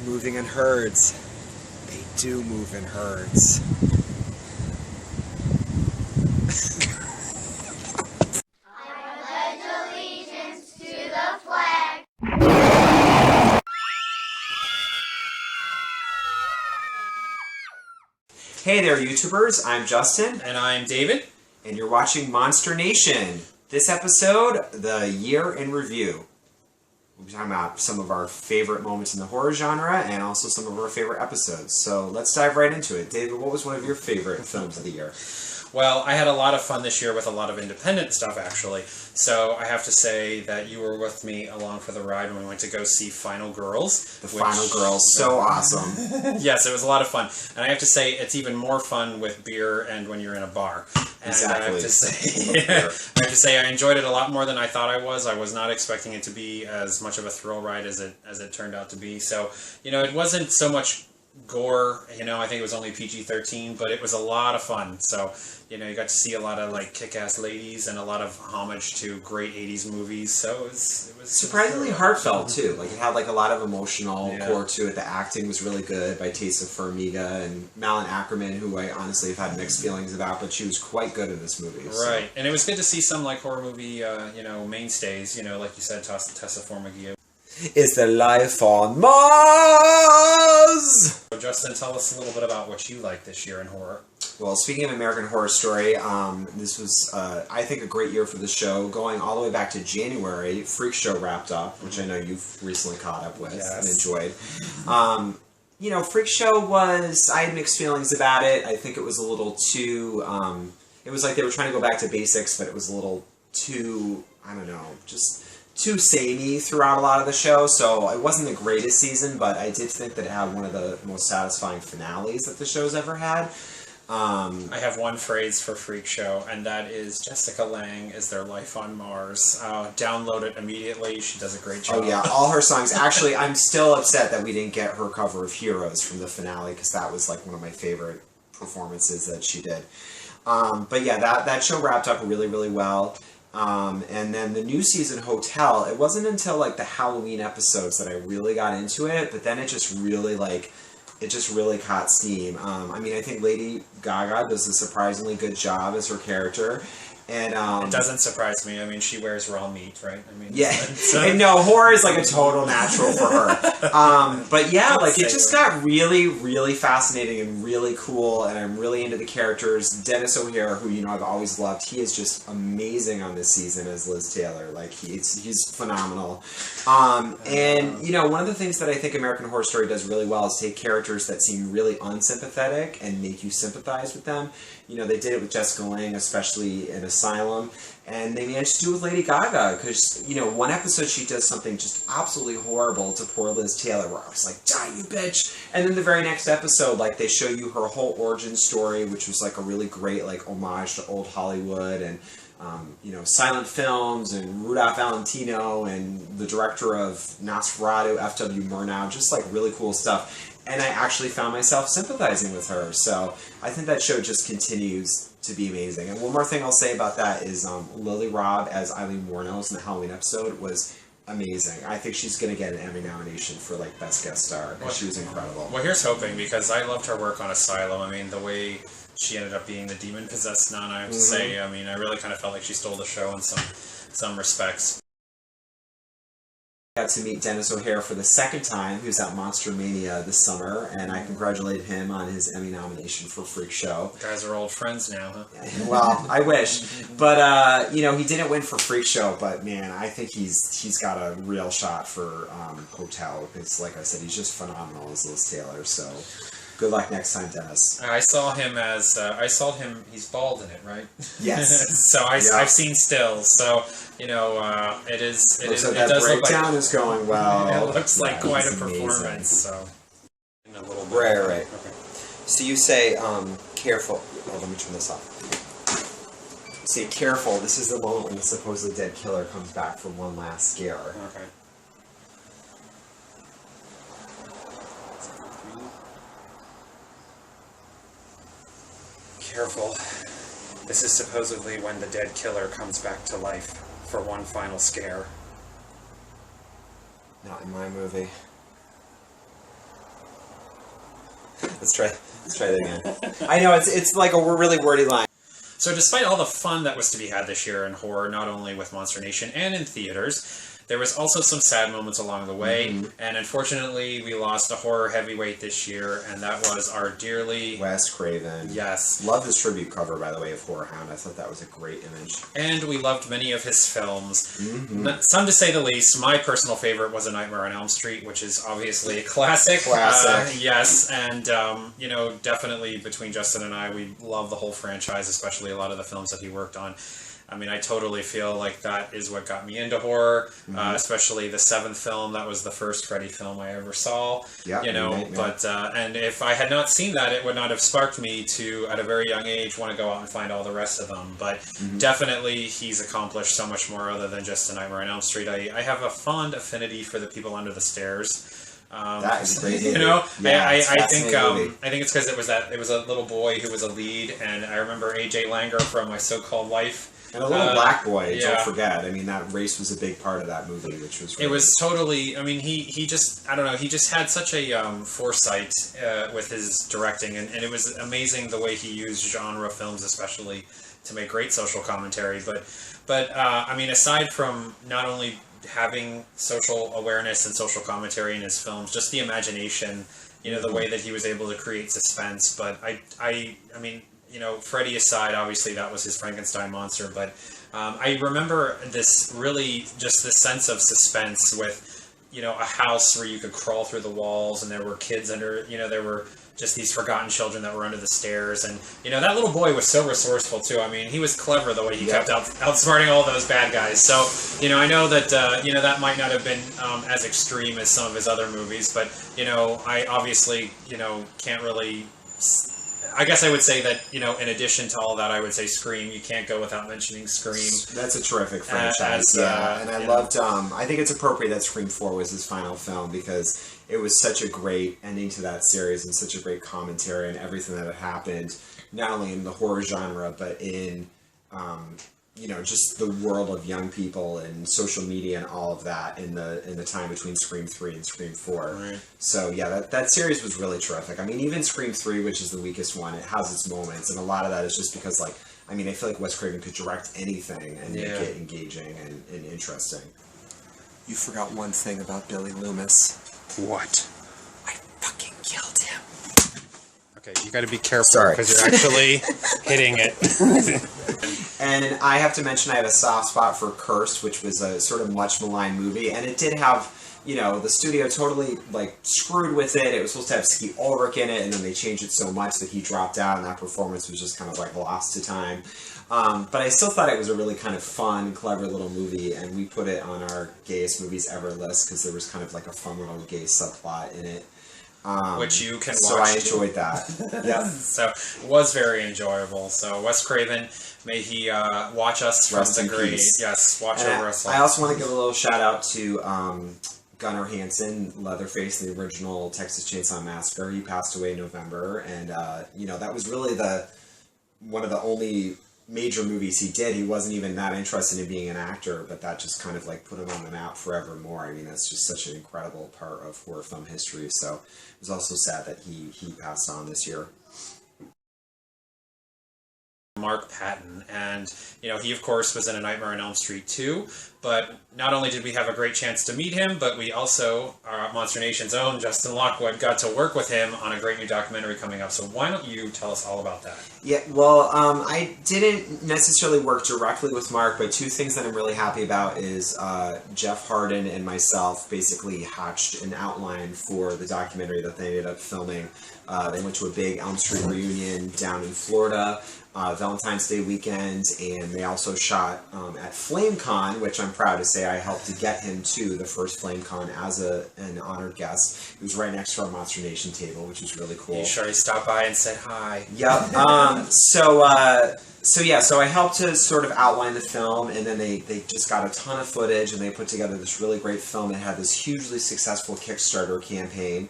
moving in herds. They do move in herds. Hey there, YouTubers. I'm Justin. And I'm David. And you're watching Monster Nation. This episode, the year in review. We'll be talking about some of our favorite moments in the horror genre and also some of our favorite episodes. So let's dive right into it. David, what was one of your favorite films of the year? Well, I had a lot of fun this year with a lot of independent stuff, actually. So I have to say that you were with me along for the ride when we went to go see Final Girls. Final Girls, so awesome. Yes, it was a lot of fun. And I have to say, it's even more fun with beer and when you're in a bar. And Exactly. I have to say, I enjoyed it a lot more than I thought I was. I was not expecting it to be as much of a thrill ride as it turned out to be. So, it wasn't so much gore, I think it was only PG-13, but it was a lot of fun. So, you got to see a lot of kick-ass ladies and a lot of homage to great 80s movies. So it was surprisingly heartfelt too. It had a lot of emotional core to it. The acting was really good by Taissa Farmiga and Malin Ackerman, who I honestly have had mixed feelings about, but she was quite good in this movie. Right, and it was good to see some horror movie, mainstays. Like you said, Taissa Farmiga. Is there life on Mars? So Justin, tell us a little bit about what you like this year in horror. Well, speaking of American Horror Story, this was, I think, a great year for the show. Going all the way back to January, Freak Show wrapped up, which I know you've recently caught up with and enjoyed. Freak Show was, I had mixed feelings about it. I think it was a little too, it was like they were trying to go back to basics, but it was a little too, I don't know, just too samey throughout a lot of the show, so it wasn't the greatest season, but I did think that it had one of the most satisfying finales that the show's ever had. I have one phrase for Freak Show, and that is Jessica Lange is their life on Mars. Download it immediately. She does a great job. Oh yeah, all her songs. Actually, I'm still upset that we didn't get her cover of Heroes from the finale, because that was one of my favorite performances that she did. But yeah, that show wrapped up really, really well. And then the new season, Hotel, it wasn't until the Halloween episodes that I really got into it, but then it just really caught steam. I think Lady Gaga does a surprisingly good job as her character. And it doesn't surprise me. She wears raw meat, right? Yeah. And no, horror is a total natural for her. But yeah, it just got really, really fascinating and really cool, and I'm really into the characters. Dennis O'Hare, who I've always loved, he is just amazing on this season as Liz Taylor. He's phenomenal. And one of the things that I think American Horror Story does really well is take characters that seem really unsympathetic and make you sympathize with them. They did it with Jessica Lange, especially in Asylum, and they managed to do it with Lady Gaga, because, one episode she does something just absolutely horrible to poor Liz Taylor, where I was like, die, you bitch! And then the very next episode, they show you her whole origin story, which was, a really great, homage to old Hollywood, and, silent films, and Rudolph Valentino, and the director of Nosferatu, F.W. Murnau, just, really cool stuff. And I actually found myself sympathizing with her, so I think that show just continues to be amazing. And one more thing I'll say about that is Lily Robb as Eileen Wuornos in the Halloween episode was amazing. I think she's going to get an Emmy nomination for Best Guest Star, and she was incredible. Well, here's hoping, because I loved her work on Asylum. The way she ended up being the demon-possessed nun, I have to say, I really kind of felt like she stole the show in some respects. I got to meet Dennis O'Hare for the second time, who's at Monster Mania this summer, and I congratulate him on his Emmy nomination for Freak Show. You guys are old friends now, huh? Well, I wish. But, he didn't win for Freak Show, but, man, I think he's got a real shot for Hotel, because, like I said, he's just phenomenal as Liz Taylor, so good luck next time, Dennis. I saw him he's bald in it, right? Yes. So I've seen stills, so, it that breakdown is going well. It looks like quite a performance, so. In a little bit. Right. Okay. So you say, careful. Oh, let me turn this off. Say, careful. This is the moment when the supposedly dead killer comes back for one last scare. Okay. Careful. This is supposedly when the dead killer comes back to life for one final scare. Not in my movie. Let's try that again. I know it's like a really wordy line. So despite all the fun that was to be had this year in horror, not only with Monster Nation and in theaters, there was also some sad moments along the way, and unfortunately we lost a horror heavyweight this year, and that was our dearly... Wes Craven. Yes. Love this tribute cover, by the way, of Horror Hound. I thought that was a great image. And we loved many of his films. Some to say the least. My personal favorite was A Nightmare on Elm Street, which is obviously a classic. Yes, and, you know, definitely between Justin and I, we love the whole franchise, especially a lot of the films that he worked on. I mean, I totally feel like that is what got me into horror, especially the 7th film. That was the first Freddy film I ever saw. Yeah, you know, but and if I had not seen that, it would not have sparked me to, at a very young age, want to go out and find all the rest of them. But definitely, he's accomplished so much more other than just A Nightmare on Elm Street. I have a fond affinity for The People Under the Stairs. That is a great movie. You know, yeah, I think it's because it was a little boy who was a lead, and I remember AJ Langer from My So-Called Life. And a little black boy, don't forget. I mean, that race was a big part of that movie, which was really... It was totally... I mean, he just... I don't know, he just had such a foresight with his directing, and it was amazing the way he used genre films, especially, to make great social commentary. But I mean, aside from not only having social awareness and social commentary in his films, just the imagination, you know, the way that he was able to create suspense. But I mean... You know, Freddy aside, obviously that was his Frankenstein monster, but I remember this really, just this sense of suspense with, you know, a house where you could crawl through the walls, and there were kids under, you know, there were just these forgotten children that were under the stairs, and, you know, that little boy was so resourceful, too. I mean, he was clever the way he kept outsmarting all those bad guys. So, you know, I know that, you know, that might not have been as extreme as some of his other movies, but, you know, I obviously, you know, can't really... I guess I would say that, you know, in addition to all that, I would say Scream. You can't go without mentioning Scream. That's a terrific franchise, and I loved, I think it's appropriate that Scream 4 was his final film, because it was such a great ending to that series and such a great commentary on everything that had happened, not only in the horror genre, but in, you know, just the world of young people and social media and all of that in the time between Scream 3 and Scream 4. Right. So yeah, that series was really terrific. I mean, even Scream 3, which is the weakest one, it has its moments, and a lot of that is just because, like, I mean, I feel like Wes Craven could direct anything and make it engaging and interesting. You forgot one thing about Billy Loomis. What? I fucking killed him. Okay, you got to be careful because you're actually hitting it. And I have to mention I have a soft spot for Cursed, which was a sort of much maligned movie, and it did have, you know, the studio totally, like, screwed with it. It was supposed to have Skeet Ulrich in it, and then they changed it so much that he dropped out, and that performance was just kind of, like, lost to time. But I still thought it was a really kind of fun, clever little movie, and we put it on our gayest movies ever list because there was kind of like a fun little gay subplot in it. Which you can watch. So I enjoyed that. Yep. So it was very enjoyable. So Wes Craven, may he watch us from the grave. Yes, watch over us all. I also want to give a little shout out to Gunnar Hansen, Leatherface, in the original Texas Chainsaw Massacre. He passed away in November, and you know, that was really one of the only major movies he did. He wasn't even that interested in being an actor, but that just kind of like put him on the map forevermore. I mean, that's just such an incredible part of horror film history. So it was also sad that he passed on this year. Mark Patton, and you know, he of course was in A Nightmare on Elm Street 2, but not only did we have a great chance to meet him, but we also, our Monster Nation's own Justin Lockwood, got to work with him on a great new documentary coming up. So why don't you tell us all about that? Yeah, well, I didn't necessarily work directly with Mark, but two things that I'm really happy about is Jeff Harden and myself basically hatched an outline for the documentary that they ended up filming. They went to a big Elm Street reunion down in Florida, Valentine's Day weekend, and they also shot at FlameCon, which I'm proud to say I helped to get him to the first FlameCon as an honored guest. He was right next to our Monster Nation table, which was really cool. You sure he stopped by and said hi? Yep. So I helped to sort of outline the film, and then they just got a ton of footage, and they put together this really great film. It had this hugely successful Kickstarter campaign.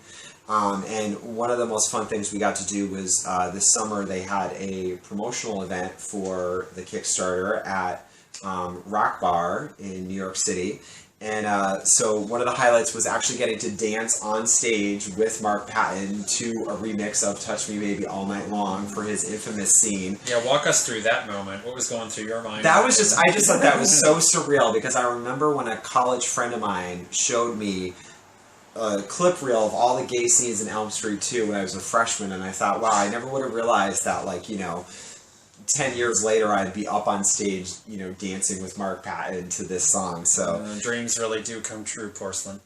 And one of the most fun things we got to do was this summer they had a promotional event for the Kickstarter at Rock Bar in New York City. And so one of the highlights was actually getting to dance on stage with Mark Patton to a remix of Touch Me Baby All Night Long for his infamous scene. Yeah, walk us through that moment. What was going through your mind? That was just, I just thought that was so surreal, because I remember when a college friend of mine showed me a clip reel of all the gay scenes in Elm Street 2 when I was a freshman, and I thought, wow, I never would have realized that, like, 10 years later I'd be up on stage, dancing with Mark Patton to this song. So dreams really do come true, Porcelain.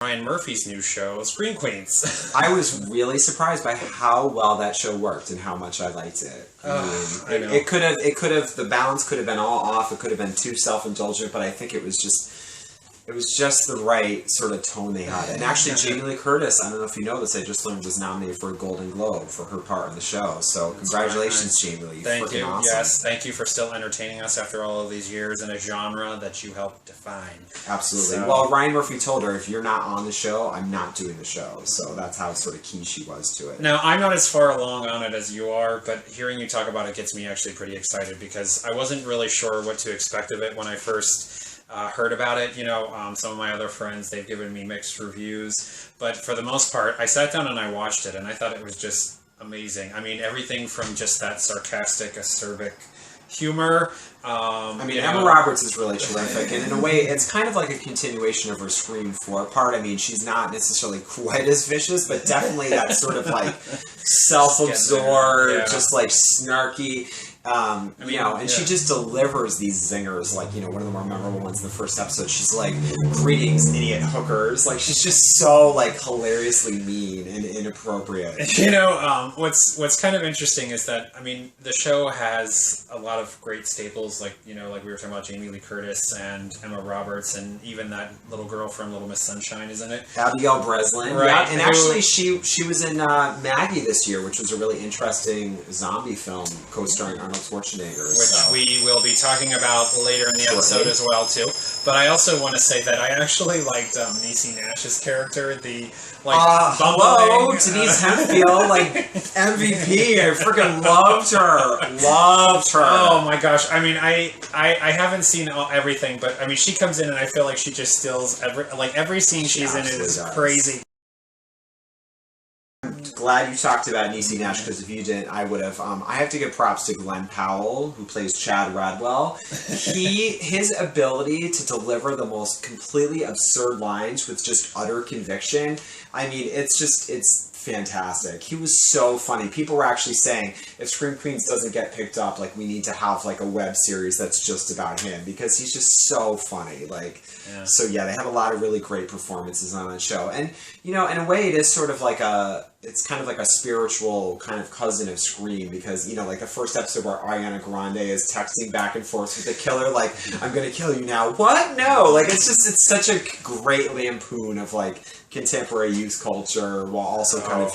Ryan Murphy's new show, Scream Queens. I was really surprised by how well that show worked and how much I liked it. I know. It could have, the balance could have been all off. It could have been too self-indulgent, but I think it was just the right sort of tone they had. And actually, Jamie Lee Curtis, I don't know if you know this, I just learned, was nominated for a Golden Globe for her part in the show. So congratulations, Jamie Lee. Thank you. Awesome. Yes, thank you for still entertaining us after all of these years in a genre that you helped define. Absolutely. So, well, Ryan Murphy told her, if you're not on the show, I'm not doing the show. So that's how sort of key she was to it. Now, I'm not as far along on it as you are, but hearing you talk about it gets me actually pretty excited, because I wasn't really sure what to expect of it when I first heard about it. Some of my other friends, they've given me mixed reviews, but for the most part, I sat down and I watched it, and I thought it was just amazing. I mean, everything from just that sarcastic, acerbic humor. Emma Roberts is really terrific, and in a way, it's kind of like a continuation of her Scream 4 part. I mean, she's not necessarily quite as vicious, but definitely that sort of like self-absorbed, just like snarky. She just delivers these zingers, like, one of the more memorable ones in the first episode. She's like, greetings, idiot hookers. Like, she's just so, like, hilariously mean and inappropriate. What's kind of interesting is that, the show has a lot of great staples, like we were talking about Jamie Lee Curtis and Emma Roberts, and even that little girl from Little Miss Sunshine, isn't it? Abigail Breslin. Right. Yeah, and actually, she was in Maggie this year, which was a really interesting zombie film co-starring Arnold Schwarzenegger. Which we will be talking about later in the episode as well, too. But I also want to say that I actually liked Niecy Nash's character, hello, Denise Hemphill, MVP. I freaking loved her. Oh my gosh. I haven't seen everything, but she comes in and I feel like she just steals every scene she's in is crazy. Glad you talked about Niecy Nash, because if you didn't, I would have. I have to give props to Glenn Powell, who plays Chad Radwell. His ability to deliver the most completely absurd lines with just utter conviction. It's fantastic. He was so funny. People were actually saying, if Scream Queens doesn't get picked up, we need to have a web series that's just about him, because he's just so funny. So yeah, they have a lot of really great performances on that show. And, in a way, it is sort of it's kind of like a spiritual kind of cousin of Scream, because, the first episode where Ariana Grande is texting back and forth with the killer, I'm gonna kill you now. What? No! It's such a great lampoon of, contemporary youth culture, while also kind of,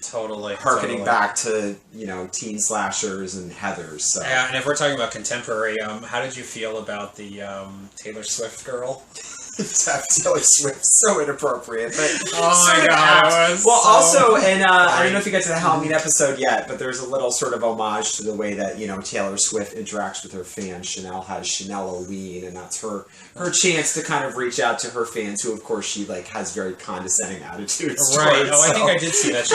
totally harkening back to, teen slashers and Heathers. So. Yeah, and if we're talking about contemporary, how did you feel about the Taylor Swift girl? Taylor Swift, so inappropriate, but oh my god! Also, and I don't know if you got to the Halloween episode yet, but there's a little sort of homage to the way that Taylor Swift interacts with her fans. Chanel has Chanel-oween, and that's her chance to kind of reach out to her fans, who of course she has very condescending attitudes. Right? Towards, I think I did see that.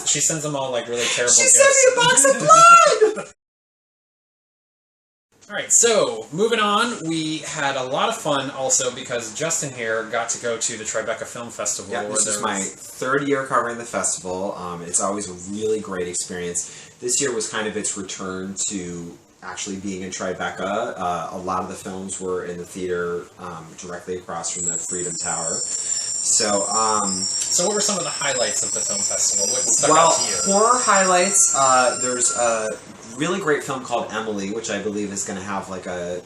She sends them all really terrible. She gifts. sent me a box of blood. Alright, so moving on, we had a lot of fun also because Justin here got to go to the Tribeca Film Festival. Yeah, this is my third year covering the festival. It's always a really great experience. This year was kind of its return to actually being in Tribeca. A lot of the films were in the theater directly across from the Freedom Tower. So what were some of the highlights of the film festival? What stuck out to you? Horror highlights, there's a really great film called Emily, which I believe is going to have a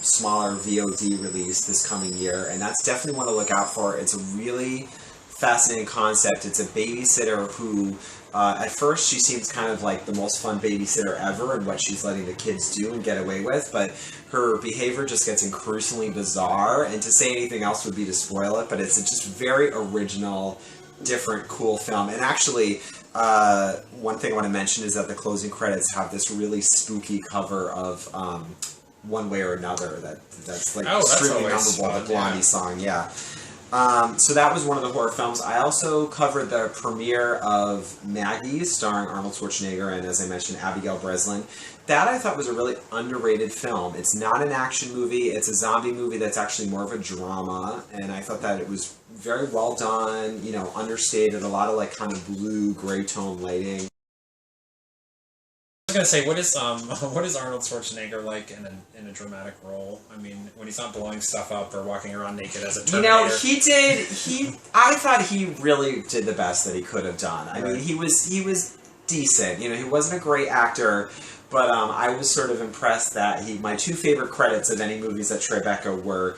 smaller VOD release this coming year, and that's definitely one to look out for. It's a really fascinating concept. It's a babysitter who at first she seems kind of like the most fun babysitter ever and what she's letting the kids do and get away with, but her behavior just gets increasingly bizarre, and to say anything else would be to spoil it, but it's a just very original, different, cool film. And actually, one thing I want to mention is that the closing credits have this really spooky cover of One Way or Another. That's like that's extremely always memorable. fun, The Blondie song, yeah. So that was one of the horror films. I also covered the premiere of Maggie, starring Arnold Schwarzenegger and, as I mentioned, Abigail Breslin. That I thought was a really underrated film. It's not an action movie. It's a zombie movie that's actually more of a drama, and I thought that it was very well done, you know, understated, a lot of like kind of blue, gray tone lighting. I was gonna say, what is Arnold Schwarzenegger like in a dramatic role? I mean, when he's not blowing stuff up or walking around naked as a Terminator. You know, I thought he really did the best that he could have done. I mean, he was decent. You know, he wasn't a great actor, but I was sort of impressed that my two favorite credits of any movies at Tribeca were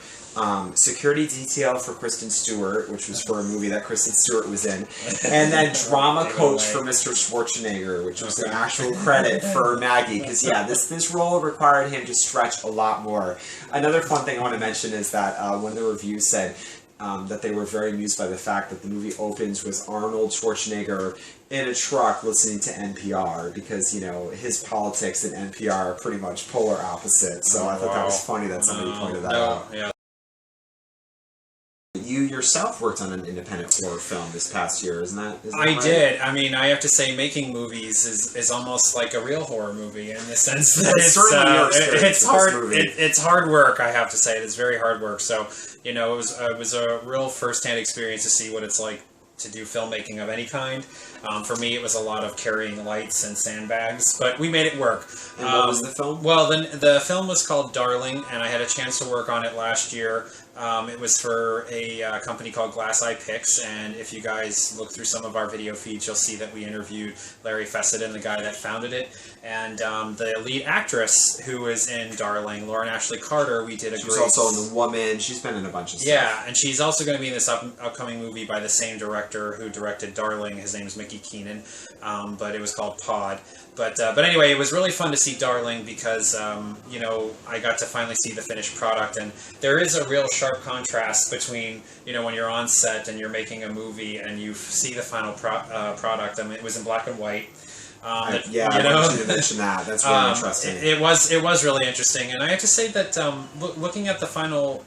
Security Detail for Kristen Stewart, which was for a movie that Kristen Stewart was in, and then Drama Coach for Mr. Schwarzenegger, which was the actual credit for Maggie, because yeah, this role required him to stretch a lot more. Another fun thing I want to mention is that one of the reviews said that they were very amused by the fact that the movie opens with Arnold Schwarzenegger in a truck listening to NPR, because, you know, his politics and NPR are pretty much polar opposites, so I thought that was funny that somebody pointed that out. Yeah. You yourself worked on an independent horror film this past year, isn't that I right? did. I mean, I have to say, making movies is almost like a real horror movie in the sense that it's hard. It's hard work. I have to say, it is very hard work. So, you know, it was a real first-hand experience to see what it's like to do filmmaking of any kind. For me, it was a lot of carrying lights and sandbags, but we made it work. And what was the film? Well, the film was called Darling, and I had a chance to work on it last year. It was for a company called Glass Eye Pix, and if you guys look through some of our video feeds, you'll see that we interviewed Larry Fessenden, the guy that founded it, and the lead actress who was in Darling, Lauren Ashley Carter. We did a She was also in The Woman. She's been in a bunch of stuff. Yeah, and she's also going to be in this upcoming movie by the same director who directed Darling. His name is Mickey Keenan, but it was called Pod. But anyway, it was really fun to see Darling because, you know, I got to finally see the finished product. And there is a real sharp contrast between, you know, when you're on set and you're making a movie and you see the final product. I mean, it was in black and white. I wanted you to mention that. That's really interesting. It was really interesting. And I have to say that looking at the final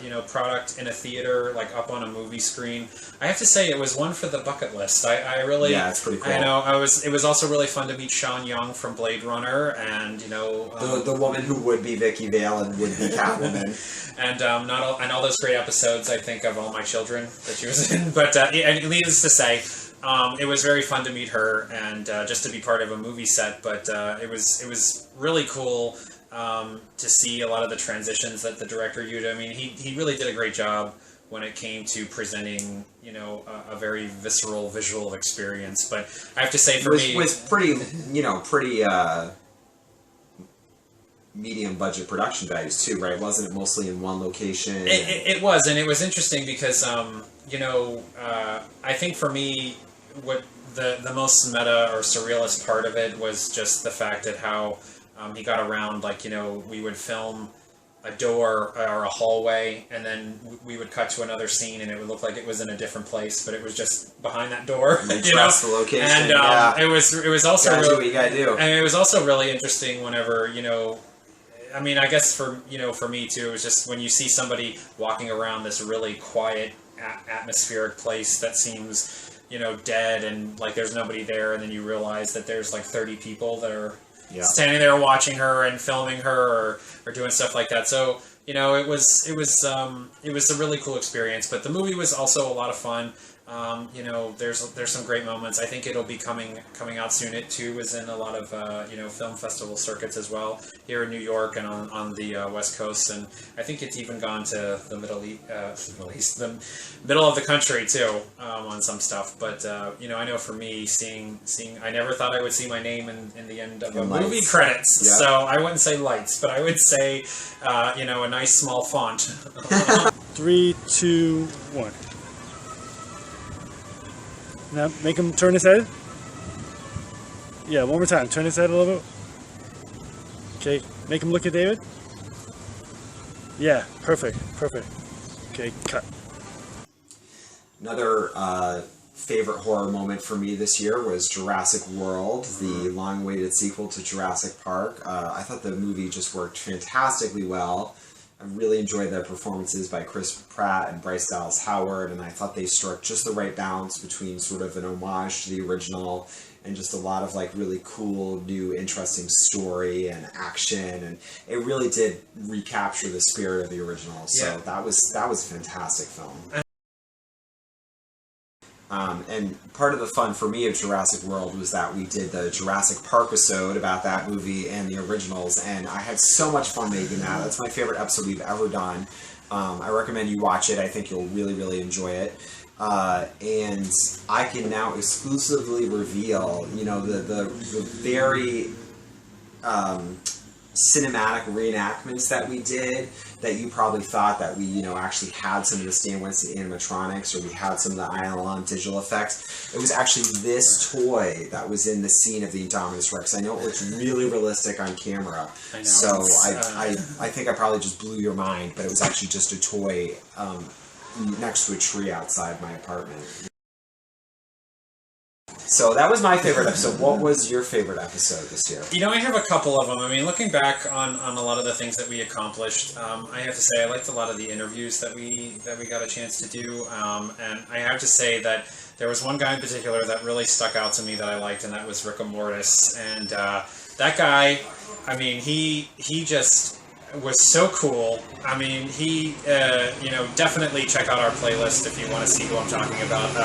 you know, product in a theater, like up on a movie screen, I have to say it was one for the bucket list. I really, yeah, it's pretty cool. I know. It was also really fun to meet Sean Young from Blade Runner, and you know, the woman who would be Vicky Vale and would be Catwoman, and and all those great episodes. I think of All My Children that she was in. But needless to say, it was very fun to meet her and just to be part of a movie set. But it was really cool. To see a lot of the transitions that the director used. I mean, he really did a great job when it came to presenting, you know, a very visceral visual experience. But I have to say, for me, it was pretty, you know, pretty medium budget production values too, right? Wasn't it mostly in one location? It was, and it was interesting because, you know, I think for me, what the most meta or surrealist part of it was just the fact that how he got around, like, you know, we would film a door or a hallway, and then we would cut to another scene, and it would look like it was in a different place, but it was just behind that door. You trust the location, and yeah. it was also really, what you gotta do. And it was also really interesting whenever, you know, I mean, I guess for me too, it was just when you see somebody walking around this really quiet, atmospheric place that seems, you know, dead and like there's nobody there, and then you realize that there's like 30 people that are standing there watching her and filming her or doing stuff like that. So, you know, it was a really cool experience. But the movie was also a lot of fun. You know, there's some great moments. I think it'll be coming out soon. It too is in a lot of you know, film festival circuits as well here in New York and on the West Coast, and I think it's even gone to the Middle East, the middle of the country too, on some stuff. But you know, I know for me, seeing I never thought I would see my name in the end of a movie credits. Yeah. So I wouldn't say lights, but I would say you know, a nice small font. 3, 2, 1. Now, make him turn his head. Yeah, one more time. Turn his head a little bit. Okay, make him look at David. Yeah, perfect. Okay, cut. Another favorite horror moment for me this year was Jurassic World, the long-awaited sequel to Jurassic Park. I thought the movie just worked fantastically well. I really enjoyed the performances by Chris Pratt and Bryce Dallas Howard, and I thought they struck just the right balance between sort of an homage to the original and just a lot of like really cool, new, interesting story and action, and it really did recapture the spirit of the original. So that was a fantastic film. And part of the fun for me of Jurassic World was that we did the Jurassic Park episode about that movie and the originals, and I had so much fun making that. That's my favorite episode we've ever done. I recommend you watch it. I think you'll really, really enjoy it. And I can now exclusively reveal, you know, the very cinematic reenactments that we did, that you probably thought that we, you know, actually had some of the Stan Winston animatronics, or we had some of the ILM digital effects. It was actually this toy that was in the scene of the Indominus Rex. I know it looks really realistic on camera, I know, so I think I probably just blew your mind, but it was actually just a toy next to a tree outside my apartment. So that was my favorite episode. What was your favorite episode this year? You know, I have a couple of them. I mean, looking back on a lot of the things that we accomplished, I have to say I liked a lot of the interviews that we got a chance to do, and I have to say that there was one guy in particular that really stuck out to me that I liked, and that was Rick Mortis. And that guy, I mean, he just was so cool. I mean, he, you know, definitely check out our playlist if you want to see who I'm talking about.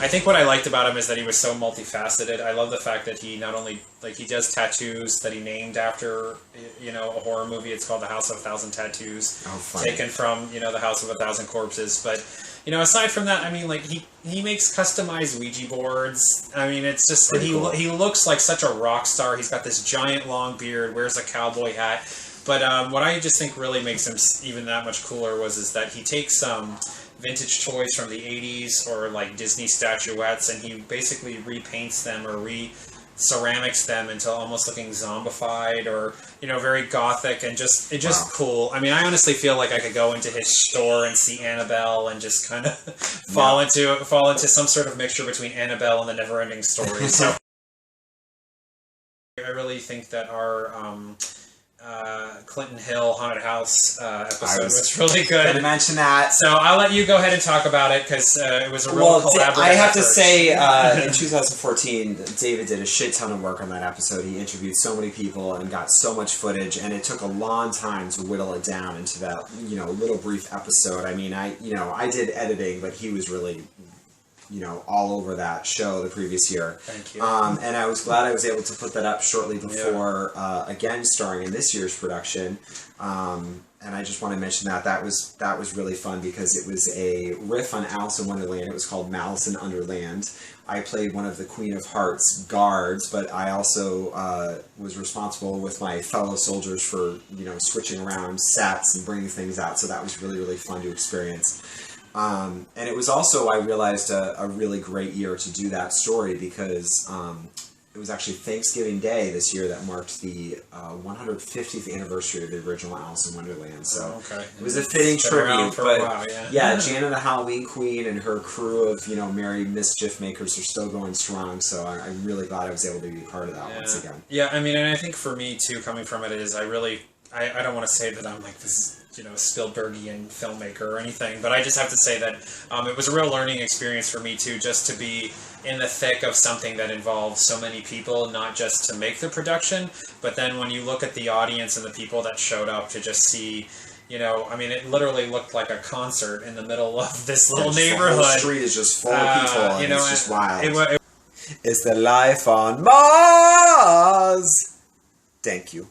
I think what I liked about him is that he was so multifaceted. I love the fact that he not only, like, he does tattoos that he named after, you know, a horror movie. It's called The House of a Thousand Tattoos, taken from, you know, The House of a Thousand Corpses. But, you know, aside from that, I mean, like, he makes customized Ouija boards. I mean, it's just, he looks like such a rock star. He's got this giant long beard, wears a cowboy hat. But what I just think really makes him even that much cooler is that he takes vintage toys from the 80s or like Disney statuettes, and he basically repaints them or ceramics them into almost looking zombified, or, you know, very gothic, and just cool. I mean, I honestly feel like I could go into his store and see Annabelle and just kind of fall into some sort of mixture between Annabelle and the Neverending Story. So I really think that our Clinton Hill Haunted House episode was really good. Going to mention that. So I'll let you go ahead and talk about it, because it was a real collaborative I have effort. to say, in 2014, David did a shit ton of work on that episode. He interviewed so many people and got so much footage, and it took a long time to whittle it down into that, you know, little brief episode. I mean, I did editing, but he was really, you know, all over that show the previous year. Thank you. And I was glad I was able to put that up shortly before, again, starring in this year's production. And I just want to mention that was really fun, because it was a riff on Alice in Wonderland. It was called Malice in Underland. I played one of the Queen of Hearts guards, but I also was responsible with my fellow soldiers for, you know, switching around sets and bringing things out. So that was really, really fun to experience. And it was also, I realized, a really great year to do that story, because it was actually Thanksgiving Day this year that marked the 150th anniversary of the original Alice in Wonderland. So it was a fitting tribute. But Jana the Halloween Queen and her crew of, you know, merry mischief makers are still going strong. So I'm really glad I was able to be part of that once again. Yeah, I mean, and I think for me too, coming from it, is I don't want to say that I'm like this, you know, Spielbergian filmmaker or anything, but I just have to say that it was a real learning experience for me too, just to be in the thick of something that involves so many people, not just to make the production, but then when you look at the audience and the people that showed up to just see, you know, I mean, it literally looked like a concert in the middle of this little neighborhood. The whole street is just full of people, and, you know, it's just wild. It's the life on Mars. Thank you.